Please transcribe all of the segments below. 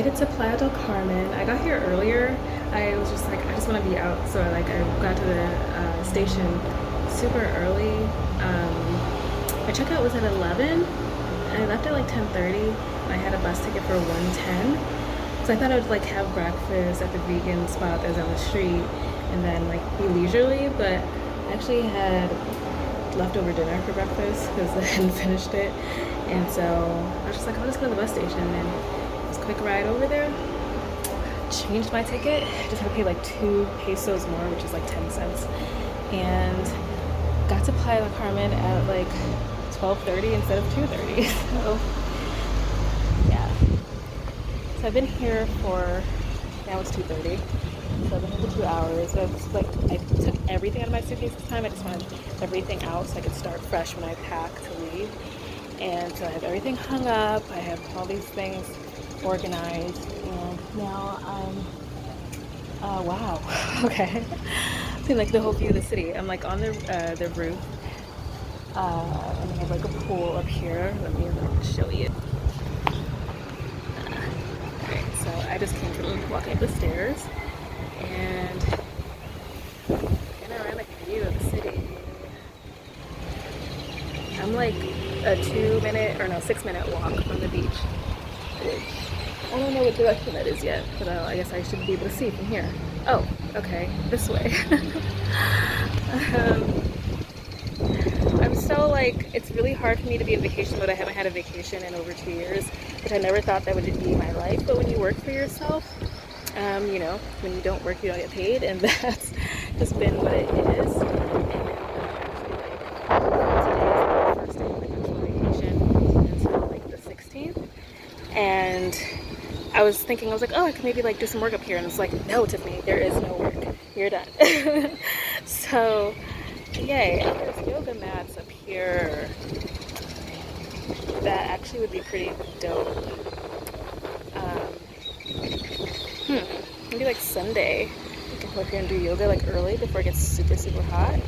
made it to Playa del Carmen. I got here earlier. I was just like, I just want to be out, so I got to the station super early. My checkout was at 11. I left at like 10:30. I had a bus ticket for 1:10. So I thought I would like have breakfast at the vegan spot that was on the street and then like be leisurely, but I actually had leftover dinner for breakfast because I hadn't finished it. And so I was just like, I'll just go to the bus station, and it was a quick ride over there. Changed my ticket, just had to pay like 2 pesos more, which is like 10 cents. And got to Playa del Carmen at like 12:30 instead of 2:30. So yeah. So I've been here for, now it's 2:30. So I've been here for 2 hours. But I took everything out of my suitcase this time. I just wanted everything out so I could start fresh when I pack to leave. And so I have everything hung up. I have all these things organized. And now I'm, wow, okay. Seeing like the whole view of the city. I'm like on the roof. And I have like a pool up here. Let me show you. Alright, so I just came to walking up the stairs. And kind of around the view of the city. I'm like a 6-minute walk from the beach, which I don't know what direction that is yet, but I guess I should be able to see from here. Oh, okay, this way. I'm so like, it's really hard for me to be in vacation mode. I haven't had a vacation in over 2 years, which I never thought that would be my life. But when you work for yourself, you know, when you don't work, you don't get paid, and that's just been what it is. And I was thinking, I was like, oh, I could maybe like do some work up here. And it's like, no, Tiffany, there is no work. You're done. So, yay. And there's yoga mats up here. That actually would be pretty dope. Maybe like Sunday, we can come up here and do yoga like early before it gets super, super hot.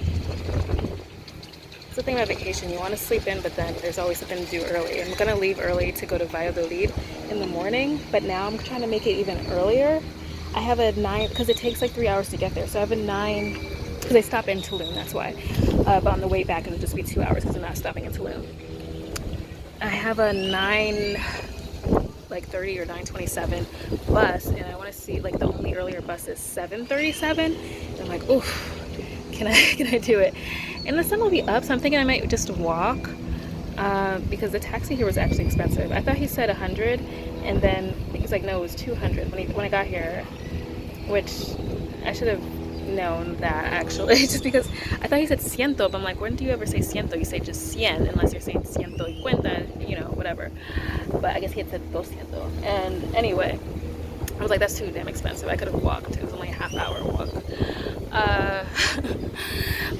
It's the thing about vacation, you want to sleep in, but then there's always something to do early. I'm going to leave early to go to Valladolid in the morning, but now I'm trying to make it even earlier. I have a 9, because it takes like 3 hours to get there, so I have a 9, because I stop in Tulum, that's why. But on the way back, it'll just be 2 hours because I'm not stopping in Tulum. I have a 9:30 or 9:27 bus, and I want to see, like, the only earlier bus is 7:37. And I'm like, oof, can I do it? And the sun will be up, so I'm thinking I might just walk, because the taxi here was actually expensive. I thought he said 100, and then he's like, no, it was 200 when I got here, which I should have known that actually, just because I thought he said ciento, but I'm like, when do you ever say ciento? You say just cien, unless you're saying ciento y cuenta, you know, whatever. But I guess he had said doscientos. And anyway, I was like, that's too damn expensive. I could have walked. It was only a half-hour walk.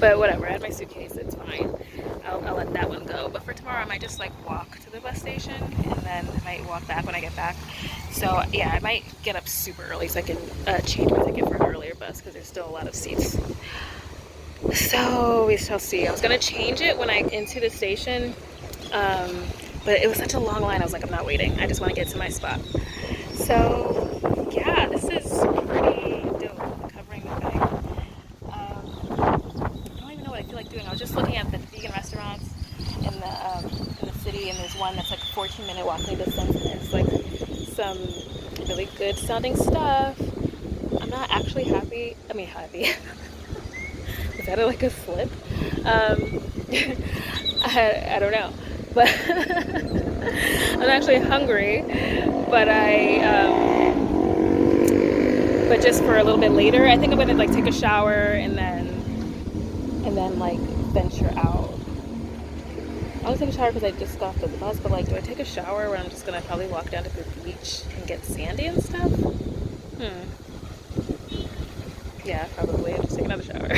But whatever, I had my suitcase, it's fine. I'll let that one go. But for tomorrow, I might just like walk to the bus station, and then I might walk back when I get back. So yeah, I might get up super early so I can change my ticket for an earlier bus, because there's still a lot of seats. So we shall see. I was gonna change it when I into the station, but it was such a long line. I was like, I'm not waiting. I just want to get to my spot. So yeah, this is pretty dope. Covering the bag. I don't even know what I feel like doing. I was just looking at the vegan restaurants in the city, and there's one that's like a 14-minute walking distance, and it's like some really good sounding stuff. I'm not actually happy. I mean, happy. Was that like a slip? I don't know, but I'm actually hungry. But but just for a little bit later, I think I'm gonna like take a shower and then like venture out. I want to take a shower because I just got off the bus, but like, do I take a shower when I'm just gonna probably walk down to the beach and get sandy and stuff? Yeah, probably. I'll just take another shower.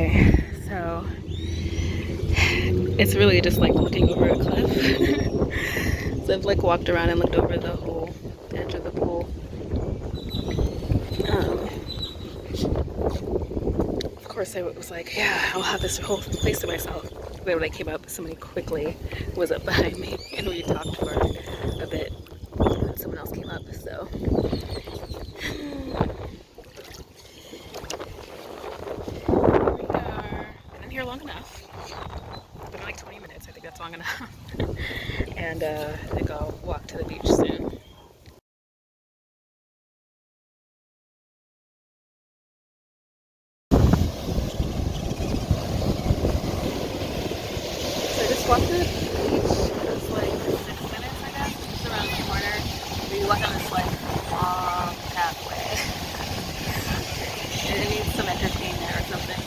Okay, so it's really just like looking over a cliff. So I've like walked around and looked over the whole edge of the pool. Of course I was like, yeah, I'll have this whole place to myself. Then when I came up, somebody quickly was up behind me and we talked for a bit. And someone else came up, so. Here we are. Been in here long enough. Been like 20 minutes, I think that's long enough. And I think I'll walk to the beach soon. So I just walked to the beach. It was like 6 minutes, I guess. Just around the corner. We walk on this like long pathway. It needs some entertainment or something.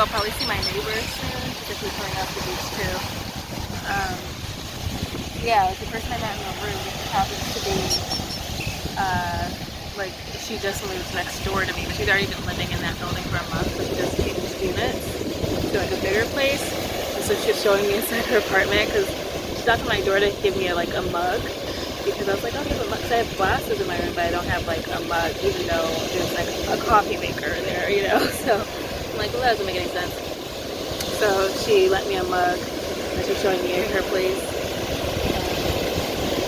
I'll probably see my neighbors soon because we're coming off the beach too. Yeah, like the person I met in the room happens to be like she just moved next door to me, but she's already been living in that building for a month, but she just changed units to like a bigger place. And so she's showing me inside her apartment because she knocked on my door to give me like a mug because I was like, I'll give a mug because I have glasses in my room, but I don't have like a mug, even though there's like a coffee maker there, you know. So I'm like, well, that doesn't make any sense. So she lent me a mug and she's showing me her place.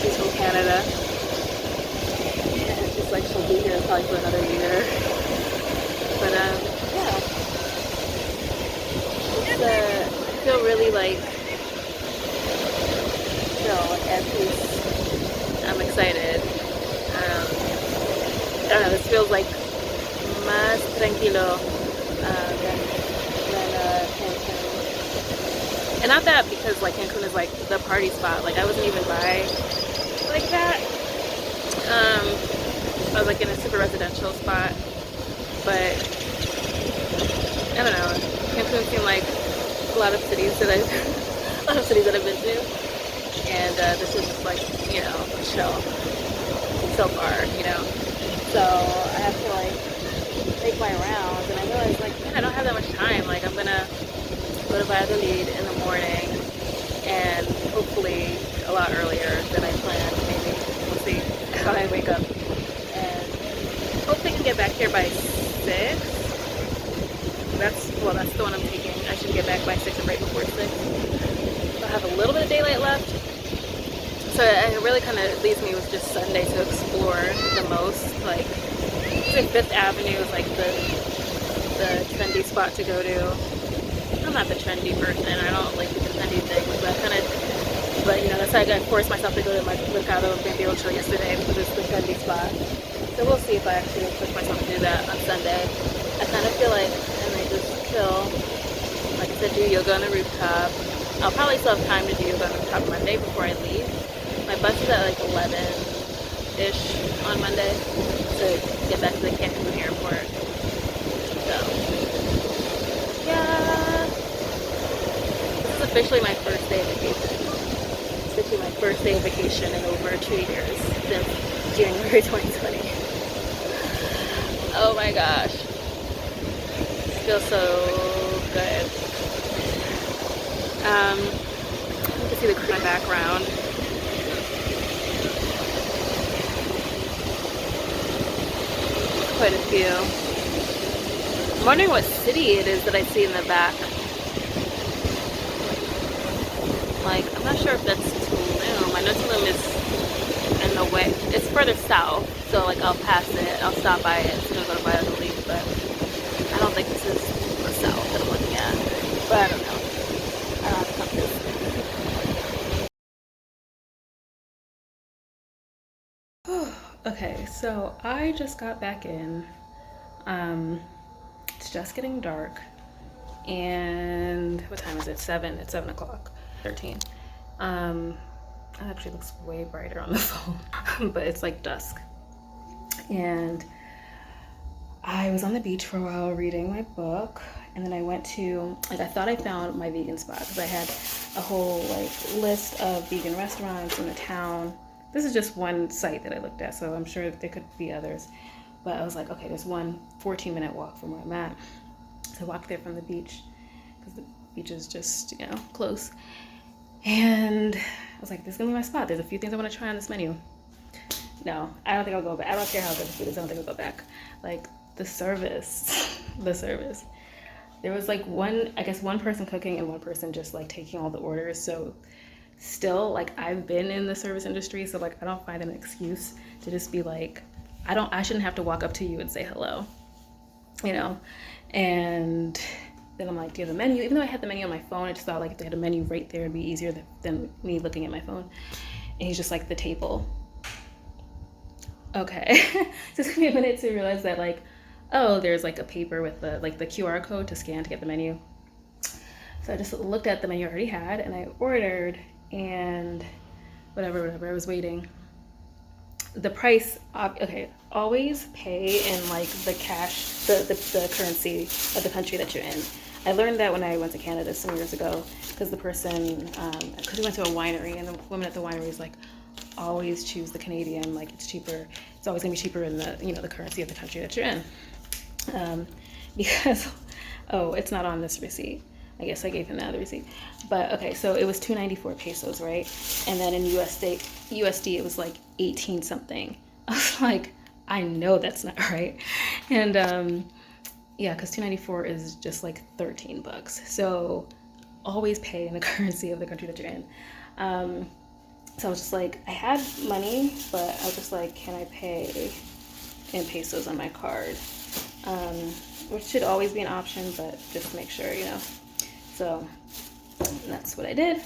She's from Canada. And she's like, she'll be here probably for another year. But yeah. It's I feel really like chill, at peace. I'm excited. I don't know, this feels like más tranquilo than Cancun. And not that because like Cancun is like the party spot. Like I wasn't even by like that. I was like in a super residential spot, but I don't know. Cancun seemed like a lot of cities that I've been to, and this is just like, you know, chill so far, you know. So I have to like make my rounds, and I realized like, man, I don't have that much time. Like I'm gonna go to Valladolid in the morning, and hopefully a lot earlier than I planned. Maybe we'll see how I wake up, and hopefully I can get back here by 6. That's the one I'm taking. I should get back by 6 or right before 6. So I have a little bit of daylight left. So it really kind of leaves me with just Sunday to explore the most. Like, I think 5th Avenue is like the trendy spot to go to. I'm not the trendy person. I don't like the trendy things, but you know, that's why I forced myself to go to my Mercado 28 yesterday because it's the trendy spot. So we'll see if I actually push myself to do that on Sunday. I kind of feel like I might just chill. Like I said, do yoga on the rooftop. I'll probably still have time to do yoga on the rooftop Monday before I leave. My bus is at like 11-ish on Monday to get back to the Cancun airport. So, yeah. This is officially my first day of vacation. It's officially my first day of vacation in over 2 years, since January 2020. Oh my gosh. It feels so good. You can see the crew in the background. Quite a few. I'm wondering what city it is that I see in the back. Like, I'm not sure if that's Tulum. I know Tulum is in the way. It's further south, so like I'll pass it. I'll stop by it as soon as I go to Valladolid, but I don't think this is the south that I'm looking at. But I don't know. I don't have to compass. Okay, so I just got back in. It's just getting dark, and what time is it? 7. It's 7 o'clock. 13. It actually looks way brighter on the phone, but it's like dusk. And I was on the beach for a while reading my book, and then I went to, like, I thought I found my vegan spot because I had a whole like list of vegan restaurants in the town. This is just one site that I looked at, so I'm sure there could be others. But I was like, okay, there's one 14-minute walk from where I'm at. So I walked there from the beach because the beach is just, you know, close. And I was like, this is gonna be my spot. There's a few things I want to try on this menu. No, I don't think I'll go back. I don't care how good the food is. I don't think I'll go back. Like the service. There was like one person cooking and one person just like taking all the orders. So still, like, I've been in the service industry, so like I don't find an excuse to just be like, I shouldn't have to walk up to you and say hello, you know. And then I'm like, do you have a menu? Even though I had the menu on my phone, I just thought like if they had a menu right there, it'd be easier than me looking at my phone. And he's just like, the table. Okay. So it took me a minute to realize that, like, oh, there's like a paper with the QR code to scan to get the menu. So I just looked at the menu I already had and I ordered, and whatever, I was waiting. The price, okay, always pay in like the cash, the currency of the country that you're in. I learned that when I went to Canada some years ago, because the person, because we went to a winery, and the woman at the winery is like, always choose the Canadian, like it's cheaper. It's always gonna be cheaper in the, you know, the currency of the country that you're in. Because, oh, it's not on this receipt. I guess I gave him the other receipt. But okay, so it was 294 pesos, right? And then in USD it was like 18 something. I was like, I know that's not right. And yeah, because 294 is just like 13 bucks. So always pay in the currency of the country that you're in. So I was just like, I had money, but I was just like, can I pay in pesos on my card? Which should always be an option, but just to make sure, you know. So that's what I did.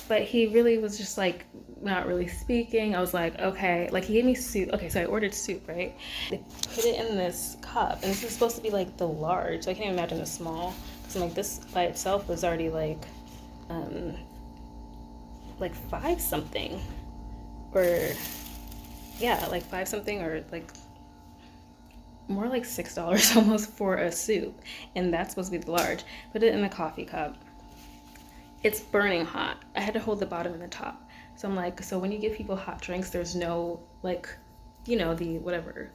But he really was just like not really speaking. I was like, okay, like he gave me soup. Okay, so I ordered soup, right? They put it in this cup, and this is supposed to be like the large, so I can't even imagine the small. Because I'm like, this by itself was already like 5 something, or yeah, like 5 something, or like more like $6 almost for a soup, and that's supposed to be the large. Put it in a coffee cup. It's burning hot. I had to hold the bottom and the top. So I'm like, so when you give people hot drinks, there's no, like, you know, the whatever,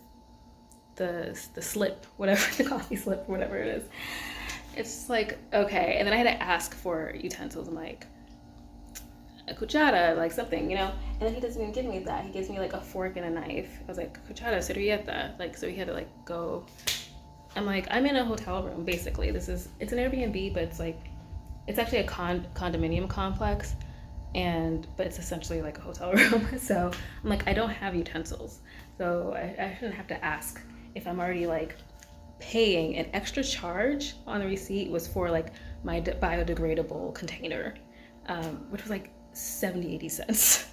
the slip, whatever, the coffee slip, whatever it is. It's like, okay. And then I had to ask for utensils. I'm like, a cuchara, like something, you know. And then he doesn't even give me that. He gives me like a fork and a knife. I was like, cuchara, servilleta. Like, so he had to like go. I'm like, I'm in a hotel room, basically. It's an Airbnb, but it's like, it's actually a condominium complex, but it's essentially like a hotel room. So I'm like, I don't have utensils, so I shouldn't have to ask. If I'm already like paying an extra charge on the receipt was for like my biodegradable container, which was like 70-80 cents.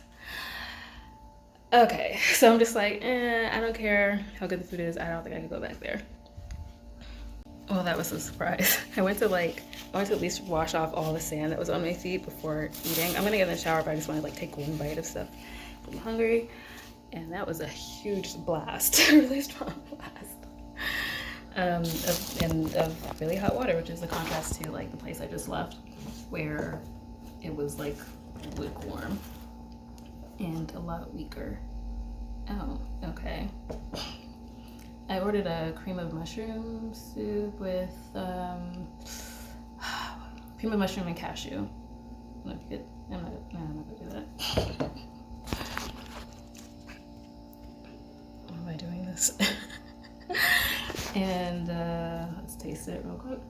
Okay, so I'm just like, I don't care how good the food is. I don't think I could go back there. Well, that was a surprise. I went to at least wash off all the sand that was on my feet before eating. I'm gonna get in the shower, but I just want to like take one bite of stuff. I'm hungry, and that was a huge blast, a really strong blast of really hot water, which is the contrast to like the place I just left, where it was like lukewarm and a lot weaker. Oh, okay. I ordered a cream of mushroom soup with cream of mushroom and cashew. I'm not gonna do that. Why am I doing this? And let's taste it real quick.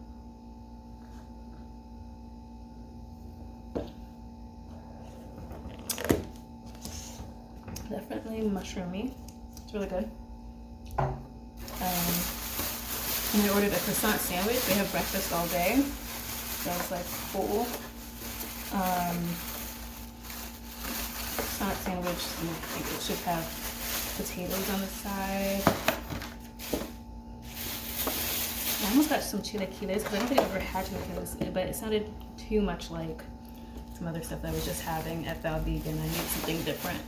Definitely mushroomy. It's really good. And I ordered a croissant sandwich. They have breakfast all day. So it's like full. Croissant sandwich, I think it should have potatoes on the side. I almost got some chilaquiles because I don't think I've ever had chilaquiles, but it sounded too much like some other stuff that I was just having at Valladolid, and I need something different.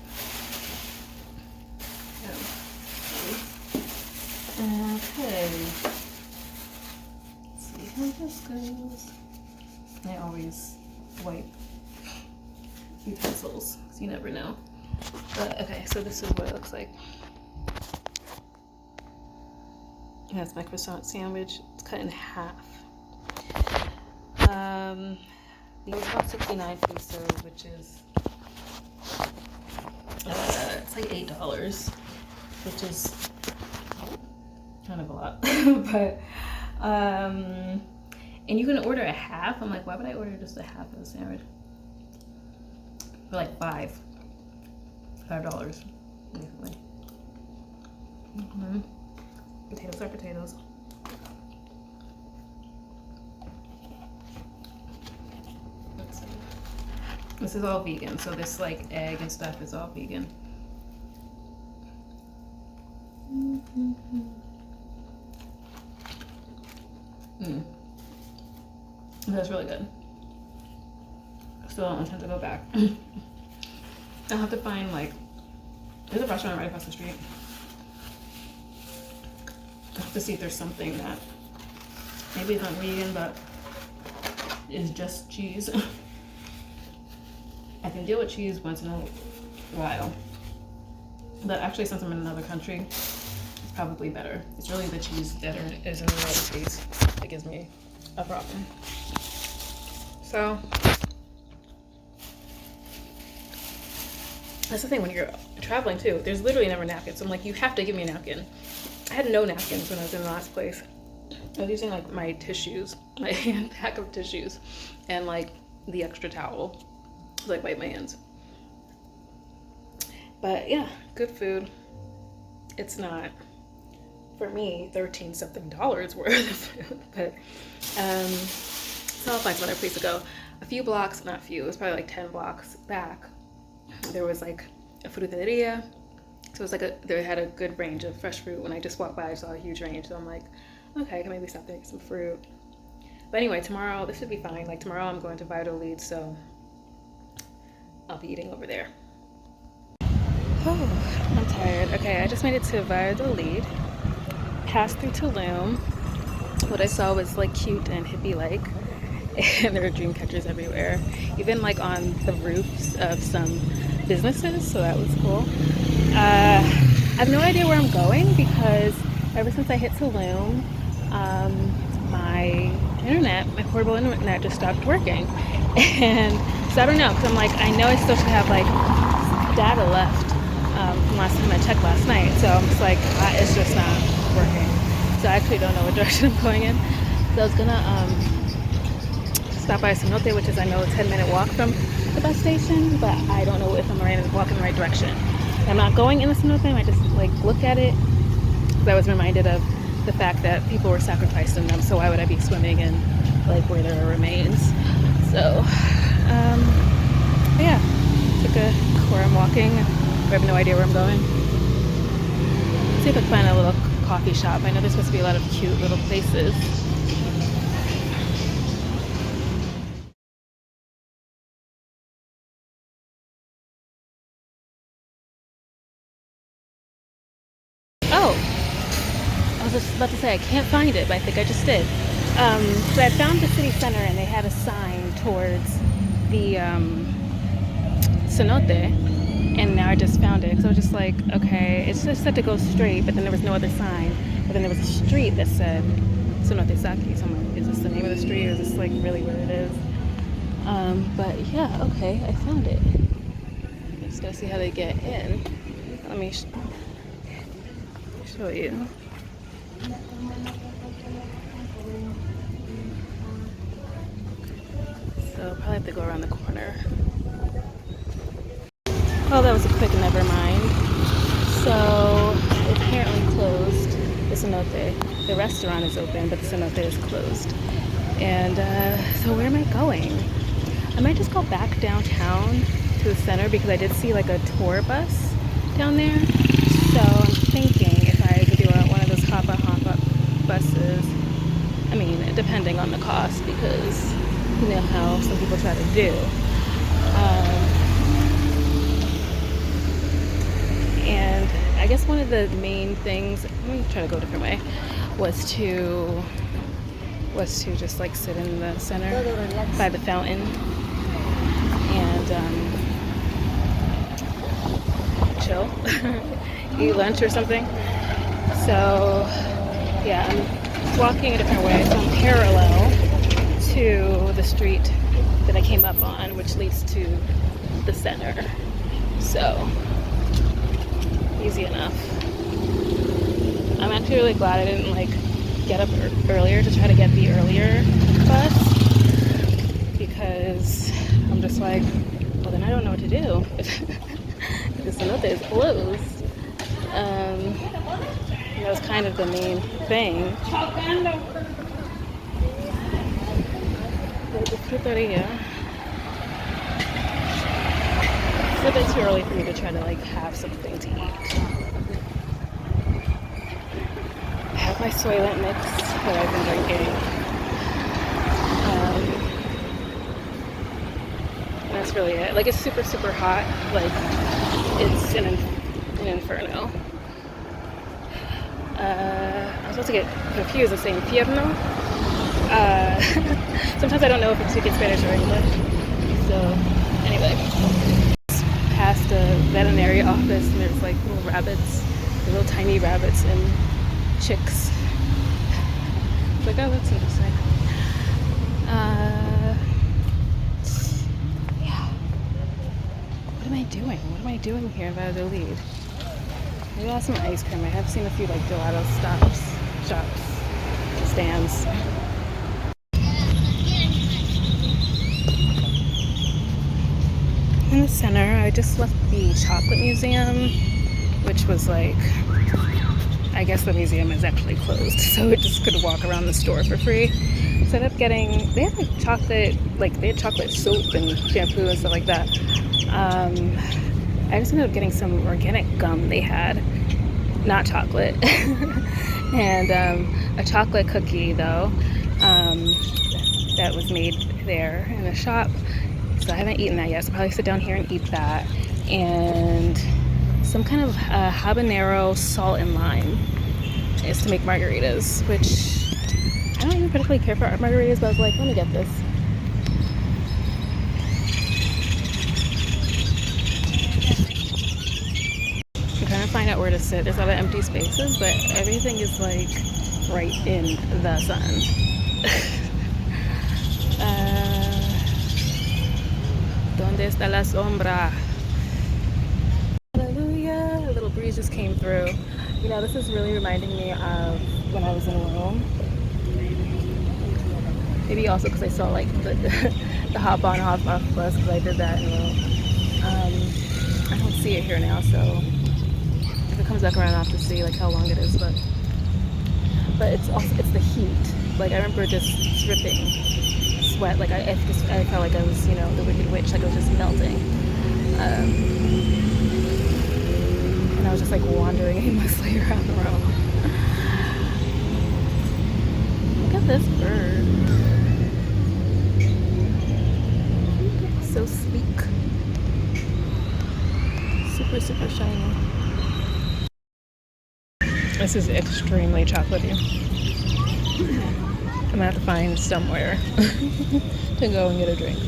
So, Okay. Let's see how this goes. I always wipe utensils, because you never know. But okay, so this is what it looks like. That's my croissant sandwich. It's cut in half. It was about 69 pesos, which is it's like $8, which is kind of a lot. But and you can order a half. I'm like, why would I order just a half of the sandwich for like $5, basically. Potatoes are potatoes. Let's see. This is all vegan, so this like egg and stuff is all vegan. That's really good. Still don't intend to go back. I'll have to find like, there's a restaurant right across the street. I have to see if there's something that maybe it's not vegan but is just cheese. I can deal with cheese once in a while, but actually since I'm in another country, it's probably better. It's really the cheese that is in the United States that gives me a problem. So that's the thing when you're traveling too. There's literally never napkins. So I'm like, you have to give me a napkin. I had no napkins when I was in the last place. I was using like my tissues, my hand pack of tissues, and like the extra towel to like wipe my hands. But yeah, good food. It's not, for me, $13 something worth of food, but so I'll find some other place to go. A few blocks, not few, it was probably like 10 blocks back, there was like a fruteria. So it was like they had a good range of fresh fruit. When I just walked by, I saw a huge range. So I'm like, okay, I can maybe stop there and get some fruit. But anyway, tomorrow, this should be fine. Like tomorrow I'm going to Valladolid, so I'll be eating over there. Oh, I'm tired. Okay, I just made it to Valladolid. Passed through Tulum. What I saw was like cute and hippie-like. And there were dream catchers everywhere. Even like on the roofs of some businesses, so that was cool. I have no idea where I'm going because ever since I hit Tulum, my portable internet just stopped working. And so I don't know, because I'm like, I know I still should have like data left from last time I checked last night. So I'm just like, it's just not working. So I actually don't know what direction I'm going in. So I was gonna stop by Cenote, which is, I know, a 10-minute walk from the bus station, but I don't know if I'm walking the right direction. I'm not going in the Cenote, I just like look at it because I was reminded of the fact that people were sacrificed in them, so why would I be swimming in like where there are remains? So yeah, took a where I'm walking. I have no idea where I'm going. See if I can find a little coffee shop. I know there's supposed to be a lot of cute little places. Oh, I was just about to say I can't find it, but I think I just did. So I found the city center and they had a sign towards the cenote, and now I just found it. Because I was just like, okay, it's just said to go straight, but then there was no other sign. But then there was a street that said Cenote Saki. So I'm like, is this the name of the street, or is this like really where it is? But yeah, okay, I found it. I just gotta see how they get in. Let me show you. So I'll probably have to go around the corner. Oh, that was a quick never mind. So it's apparently closed, the cenote. The restaurant is open, but the cenote is closed. And so where am I going? I might just go back downtown to the center because I did see like a tour bus down there. So I'm thinking if I could do one of those hop up buses. I mean, depending on the cost, because you know how some people try to do. And I guess one of the main things, let me try to go a different way, was to just like sit in the center by the fountain and chill, eat lunch or something. So yeah, I'm walking a different way, so I'm parallel to the street that I came up on, which leads to the center. So easy enough. I'm actually really glad I didn't like get up earlier to try to get the earlier bus, because I'm just like, well, then I don't know what to do if the cenote is closed. That was kind of the main thing. The fruteria. It's a bit too early for me to try to like have something to eat. I have my soylent mix that I've been drinking. And that's really it. Like, it's super, super hot. Like, it's an inferno. I was about to get confused with saying infierno. Sometimes I don't know if it's speaking Spanish or English. So, anyway. Past the veterinary office, and there's like little rabbits, little tiny rabbits and chicks. It's like, oh, that's interesting. Yeah. What am I doing? What am I doing here in Valladolid? Maybe I'll have some ice cream. I have seen a few like gelato shops, stands. In the center, I just left the chocolate museum, which was like, I guess the museum is actually closed, so I just could walk around the store for free. So I ended up getting, they had like chocolate, they had chocolate soap and shampoo and stuff like that. I just ended up getting some organic gum they had, not chocolate, and a chocolate cookie though, that was made there in the shop. So I haven't eaten that yet, so I'll probably sit down here and eat that. And some kind of habanero salt and lime is to make margaritas, which I don't even particularly care for margaritas, but I was like, let me get this. I'm trying to find out where to sit. There's a lot of empty spaces, but everything is like right in the sun. ¿Dónde está la sombra? Hallelujah. A little breeze just came through. You know, this is really reminding me of when I was in Rome. Maybe also because I saw like the hop on, hop off bus, because I did that in Rome. I don't see it here now, so if it comes back around, I'll have to see like how long it is. But it's the heat. Like, I remember just dripping sweat. Like I felt like I was, you know, the Wicked Witch. Like I was just melting. And I was just like wandering aimlessly around Rome. Look at this bird. So sleek. Super, super shiny. This is extremely chocolatey. I'm gonna have to find somewhere to go and get a drink.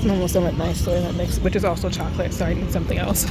I'm almost done with my soylent mix, which is also chocolate, so I need something else.